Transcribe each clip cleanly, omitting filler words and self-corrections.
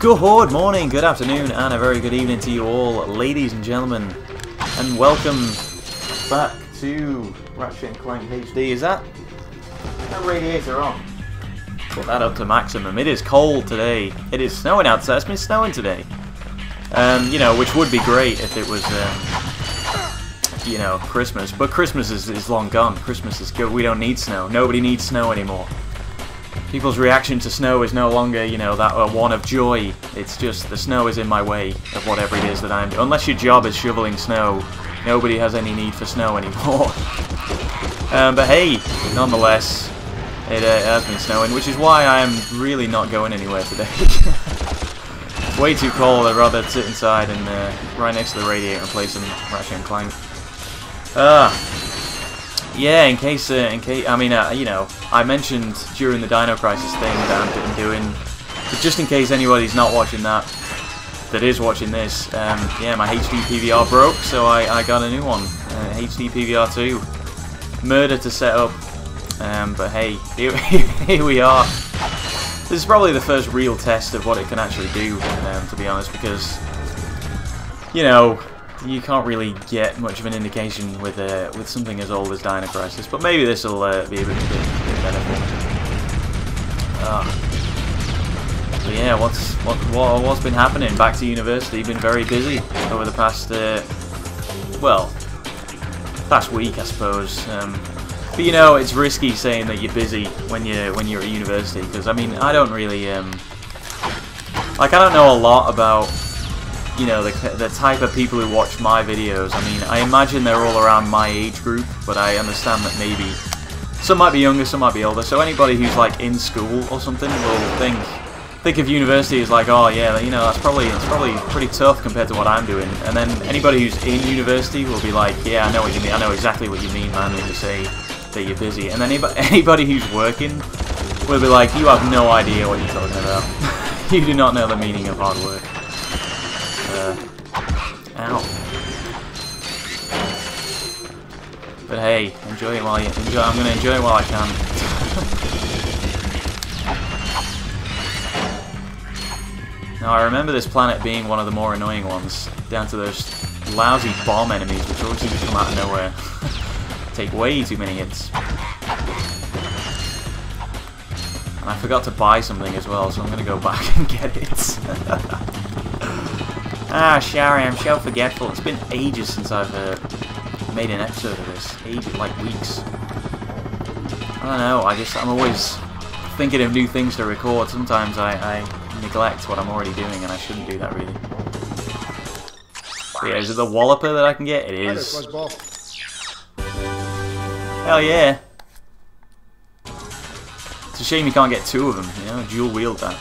Good morning, good afternoon, and a very good evening to you all, ladies and gentlemen, and welcome back to Ratchet Clank HD. Is that radiator on? Put that up to maximum. It is cold today. It is snowing outside. It's been snowing today. You know, which would be great if it was, you know, Christmas. But Christmas is long gone. Christmas is good. We don't need snow. Nobody needs snow anymore. People's reaction to snow is no longer, you know, that one of joy. It's just the snow is in my way of whatever it is that I'm doing. Unless your job is shoveling snow, nobody has any need for snow anymore. But hey, nonetheless, it has been snowing, which is why I'm really not going anywhere today. It's way too cold. I'd rather sit inside and right next to the radiator and play some Ratchet Clank. Yeah, in case, I mean, you know, I mentioned during the Dino Crisis thing that I'm doing, but just in case anybody's not watching that is watching this, yeah, my HD PVR broke, so I got a new one, HD PVR 2. Murder to set up, but hey, here we are. This is probably the first real test of what it can actually do, to be honest, because, you know, you can't really get much of an indication with something as old as Dino Crisis, but maybe this will be a bit better for me. So yeah, what's been happening? Back to university. Been very busy over the past well, past week, I suppose. But you know, it's risky saying that you're busy when you're at university, because I mean, I don't really like, I don't know a lot about, you know, the type of people who watch my videos. I mean, I imagine they're all around my age group, but I understand that maybe some might be younger, some might be older. So anybody who's like in school or something will think of university as like, oh yeah, you know, it's probably pretty tough compared to what I'm doing. And then anybody who's in university will be like, yeah, I know what you mean. I know exactly what you mean, man, when you say that you're busy. And then anybody who's working will be like, you have no idea what you're talking about. You do not know the meaning of hard work. Ow. But hey, enjoy it while you enjoy. I'm gonna enjoy it while I can. Now I remember this planet being one of the more annoying ones, down to those lousy bomb enemies which always seem to come out of nowhere. Take way too many hits. And I forgot to buy something as well, so I'm gonna go back and get it. Ah, Shari, I'm so forgetful. It's been ages since I've made an episode of this. Ages, like weeks. I don't know, I'm always thinking of new things to record. Sometimes I neglect what I'm already doing, and I shouldn't do that, really. But yeah, is it the Walloper that I can get? It is. Hell yeah. It's a shame you can't get two of them, you know, dual wield that.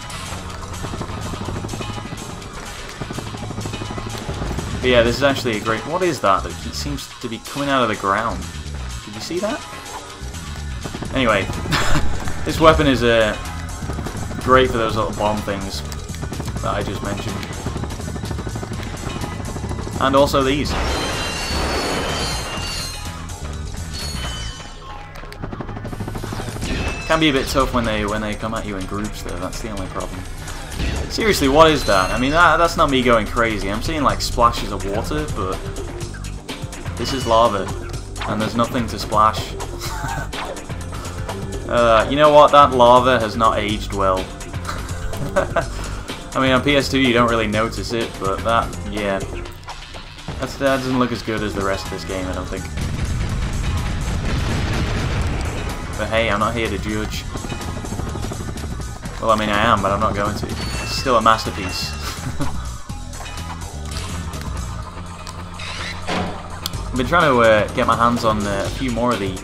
But yeah, this is actually a great... What is that? It seems to be coming out of the ground. Did you see that? Anyway, this weapon is great for those little bomb things that I just mentioned. And also these. Can be a bit tough when they come at you in groups though, that's the only problem. Seriously, what is that? I mean, that's not me going crazy. I'm seeing like splashes of water, but this is lava, and there's nothing to splash. You know what? That lava has not aged well. I mean, on PS2 you don't really notice it, but that, yeah. That doesn't look as good as the rest of this game, I don't think. But hey, I'm not here to judge. Well, I mean, I am, but I'm not going to. It's still a masterpiece. I've been trying to get my hands on a few more of the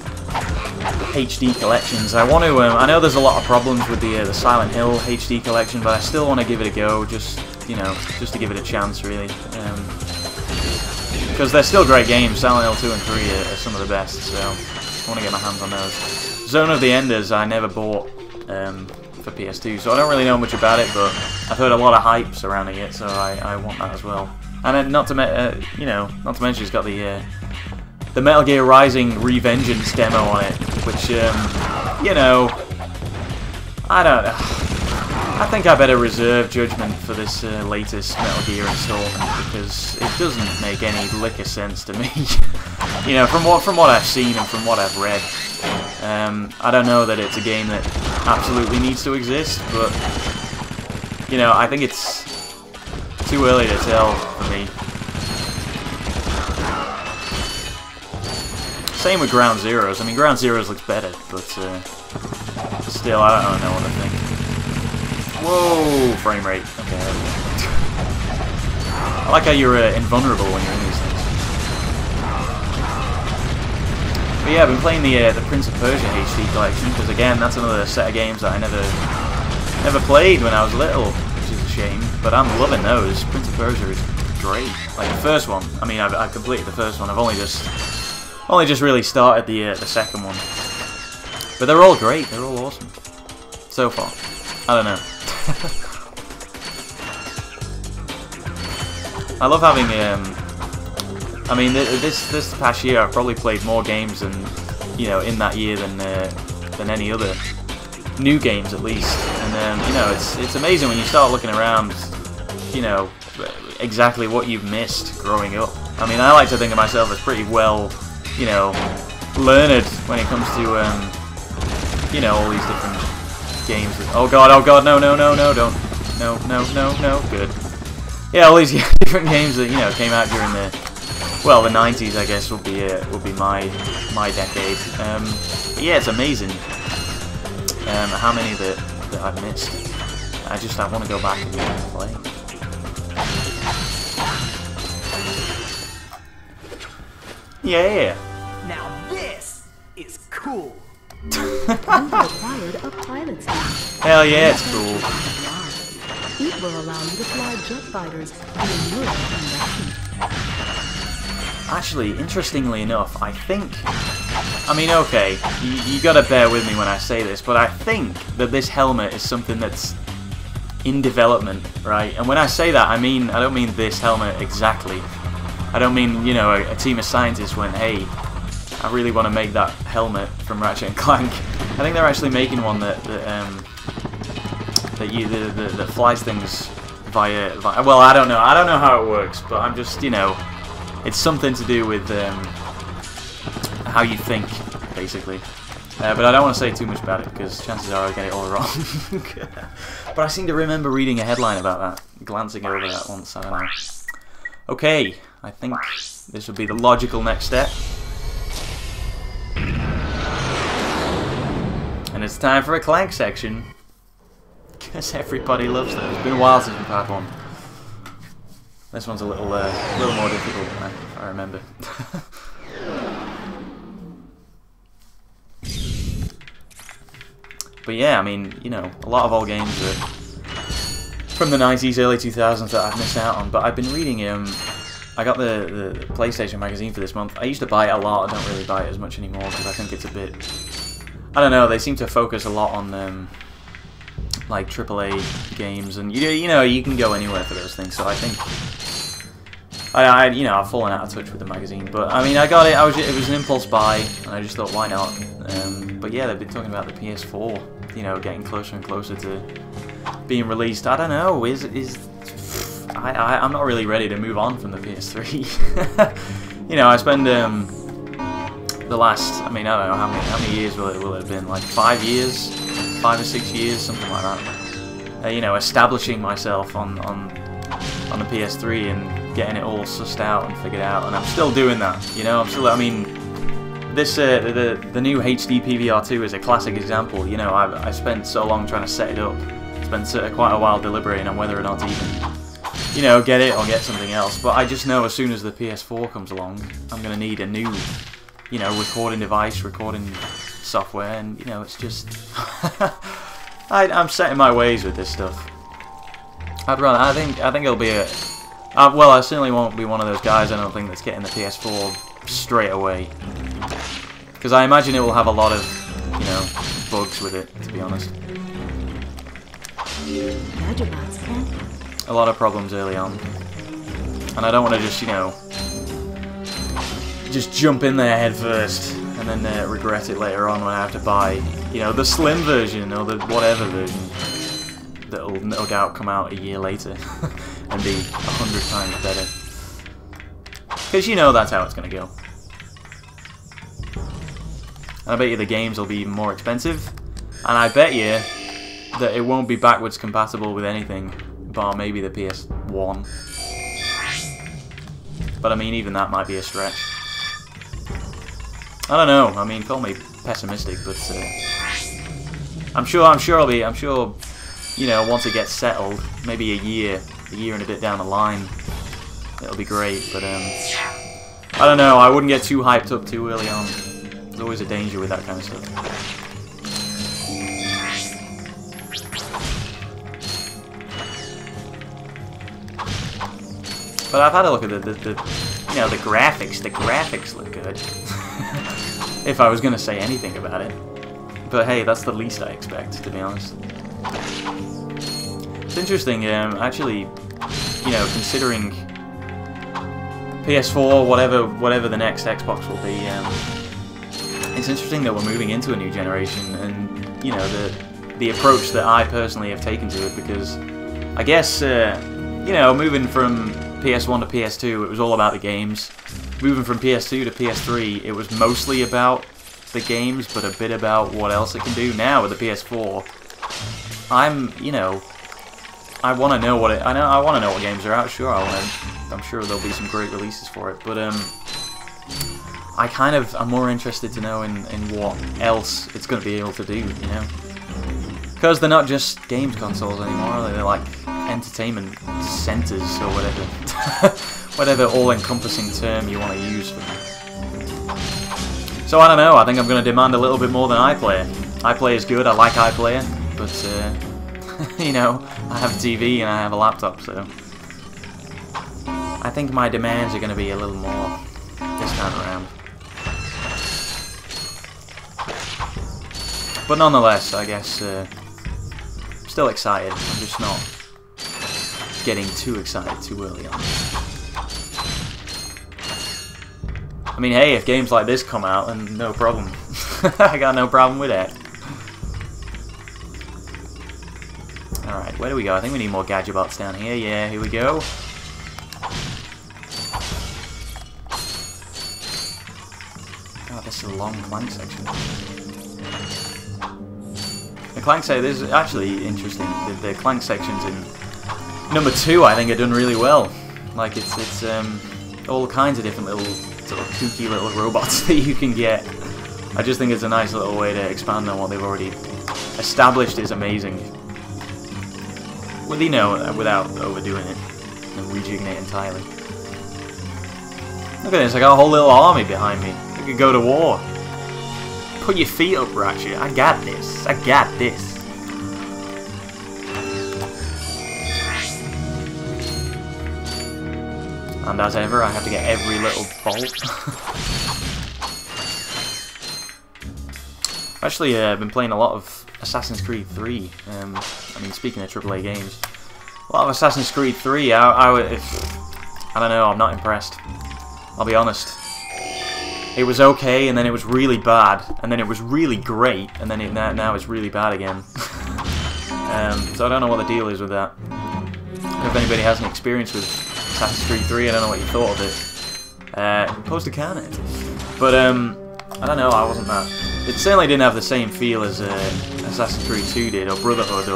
HD collections. I want to. I know there's a lot of problems with the Silent Hill HD collection, but I still want to give it a go. Just, you know, just to give it a chance, really. Because they're still great games. Silent Hill 2 and 3 are some of the best. So I want to get my hands on those. Zone of the Enders I never bought for PS2, so I don't really know much about it, but I've heard a lot of hype surrounding it, so I want that as well. And then not to you know, not to mention it's got the Metal Gear Rising Revengeance demo on it, which you know, I don't know. I think I better reserve judgment for this latest Metal Gear installment because it doesn't make any lick of sense to me. You know, from what I've seen and from what I've read, I don't know that it's a game that absolutely needs to exist, but you know, I think it's too early to tell for me. Same with Ground Zeroes. I mean, Ground Zeroes looks better, but still, I don't know what I think. Whoa, frame rate. Okay. I like how you're invulnerable when you're in these things. But yeah, I've been playing the Prince of Persia HD collection because again, that's another set of games that I never played when I was little, which is a shame. But I'm loving those. Prince of Persia is great. Like the first one. I mean, I've completed the first one. I've only just really started the second one. But they're all great. They're all awesome so far. I don't know. I love having. I mean, this past year I've probably played more games than in that year than any other new games at least. And you know, it's amazing when you start looking around. You know, exactly what you've missed growing up. I mean, I like to think of myself as pretty well, you know, learned when it comes to you know, all these different games. Oh god, no, don't, no, good. Yeah, all these different games that came out during the 90s, I guess, would be my decade. Yeah, it's amazing how many that I've missed. I want to go back and play. Yeah. Now this is cool. Acquired a pilot's pass. Hell yeah, it's cool. It will allow you to fly jet fighters in Europe and Actually, interestingly enough, I think... I mean, okay, you gotta bear with me when I say this, but I think that this helmet is something that's in development, right? And when I say that, I don't mean this helmet exactly. I don't mean, a team of scientists went, hey, I really want to make that helmet from Ratchet & Clank. I think they're actually making one that flies things via. Well, I don't know how it works, but I'm just, it's something to do with how you think, basically. But I don't want to say too much about it because chances are I'll get it all wrong. But I seem to remember reading a headline about that, glancing over that once. I don't know. Okay, I think this would be the logical next step. And it's time for a Clank section. Because everybody loves them. It's been a while since we've had one. This one's a little more difficult than I remember. But yeah, I mean, a lot of old games from the 90s, early 2000s that I've missed out on. But I've been reading, I got the PlayStation magazine for this month. I used to buy it a lot. I don't really buy it as much anymore because I think it's a bit... I don't know, they seem to focus a lot on like AAA games, and you can go anywhere for those things. So I think I've fallen out of touch with the magazine. But I mean, I got it. It was an impulse buy, and I just thought, why not? But yeah, they've been talking about the PS4, getting closer and closer to being released. I don't know. I'm not really ready to move on from the PS3. I spend the last, I don't know how many years will it have been, like 5 years, 5 or 6 years, something like that. Establishing myself on the PS3 and getting it all sussed out and figured out, and I'm still doing that. This the new HD PVR2 is a classic example. I spent so long trying to set it up, spent quite a while deliberating on whether or not to even, get it or get something else. But I just know as soon as the PS4 comes along, I'm gonna need a new, recording device, recording software, and it's just I'm set in my ways with this stuff. I think it'll be a well, I certainly won't be one of those guys, I don't think, that's getting the PS4 straight away, because I imagine it will have a lot of bugs with it, to be honest. A lot of problems early on, and I don't want to just jump in there head first and then regret it later on when I have to buy the slim version or the whatever version. that'll no doubt come out a year later and be 100 times better. Because you know that's how it's going to go. And I bet you the games will be even more expensive, and I bet you that it won't be backwards compatible with anything, bar maybe the PS1. But I mean, even that might be a stretch. I don't know. I mean, call me pessimistic, but I'm sure, you know, once it gets settled, maybe a year and a bit down the line, it'll be great. But I don't know. I wouldn't get too hyped up too early on. There's always a danger with that kind of stuff. But I've had a look at the you know, the graphics. The graphics look good. If I was going to say anything about it. But hey, that's the least I expect, to be honest. It's interesting, actually, you know, considering PS4, whatever the next Xbox will be, it's interesting that we're moving into a new generation, and, you know, the approach that I personally have taken to it, because I guess, you know, moving from PS1 to PS2, it was all about the games. Moving from PS2 to PS3, it was mostly about the games, but a bit about what else it can do. Now with the PS4, you know, I want to know what I want to know what games are out. Sure, I'm sure there'll be some great releases for it, but I'm more interested to know in what else it's going to be able to do, you know, because they're not just games consoles anymore. They're like entertainment centers or whatever, whatever all-encompassing term you want to use for them. So I don't know, I think I'm going to demand a little bit more than iPlayer. iPlayer is good, I like iPlayer, but, you know, I have a TV and I have a laptop, so I think my demands are going to be a little more this time around. But nonetheless, I guess, I'm still excited, I'm just not getting too excited too early on. I mean, hey, if games like this come out, then no problem. I got no problem with that. Alright, where do we go? I think we need more gadgets down here. Yeah, here we go. God, this is a long Clank section. The Clank section, this is actually interesting. The Clank sections in number 2, I think, are done really well. Like, it's all kinds of different little sort of kooky little robots that you can get. I just think it's a nice little way to expand on what they've already established is amazing. Well, you know, without overdoing it and rejigging it entirely. Look at this, I got a whole little army behind me. I could go to war. Put your feet up, Ratchet. I got this. I got this. And as ever, I have to get every little bolt. Actually, I've been playing a lot of Assassin's Creed 3. I mean, speaking of AAA games, a lot of Assassin's Creed 3. I don't know. I'm not impressed. I'll be honest. It was okay, and then it was really bad, and then it was really great, and then now it's really bad again. So I don't know what the deal is with that. If anybody has an experience with Assassin's Creed 3, I don't know what you thought of it. Post a comment. But I don't know, I wasn't that. It certainly didn't have the same feel as Assassin's Creed 2 did, or Brotherhood,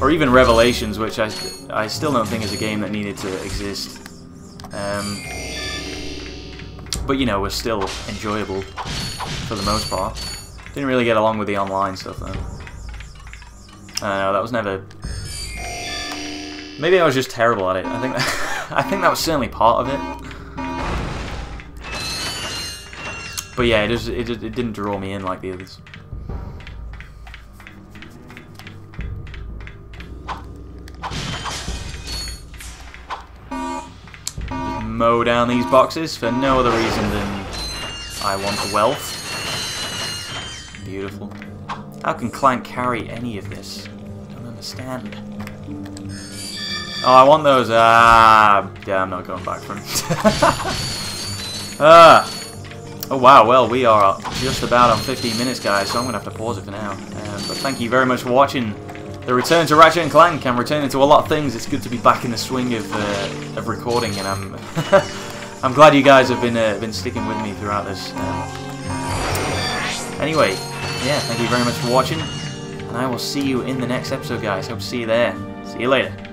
or even Revelations, which I still don't think is a game that needed to exist. But you know, was still enjoyable for the most part. Didn't really get along with the online stuff though. I don't know, that was never. Maybe I was just terrible at it. I think that was certainly part of it. But yeah, it didn't draw me in like the others. Mow down these boxes for no other reason than I want the wealth. Beautiful. How can Clank carry any of this? I don't understand. Oh, I want those. Yeah, I'm not going back for them. Oh wow, well, we are just about on 15 minutes, guys, so I'm going to have to pause it for now. But thank you very much for watching. the return to Ratchet and Clank. I'm returning to a lot of things. It's good to be back in the swing of recording, and I'm I'm glad you guys have been sticking with me throughout this. Anyway, yeah, thank you very much for watching, and I will see you in the next episode, guys. Hope to see you there. See you later.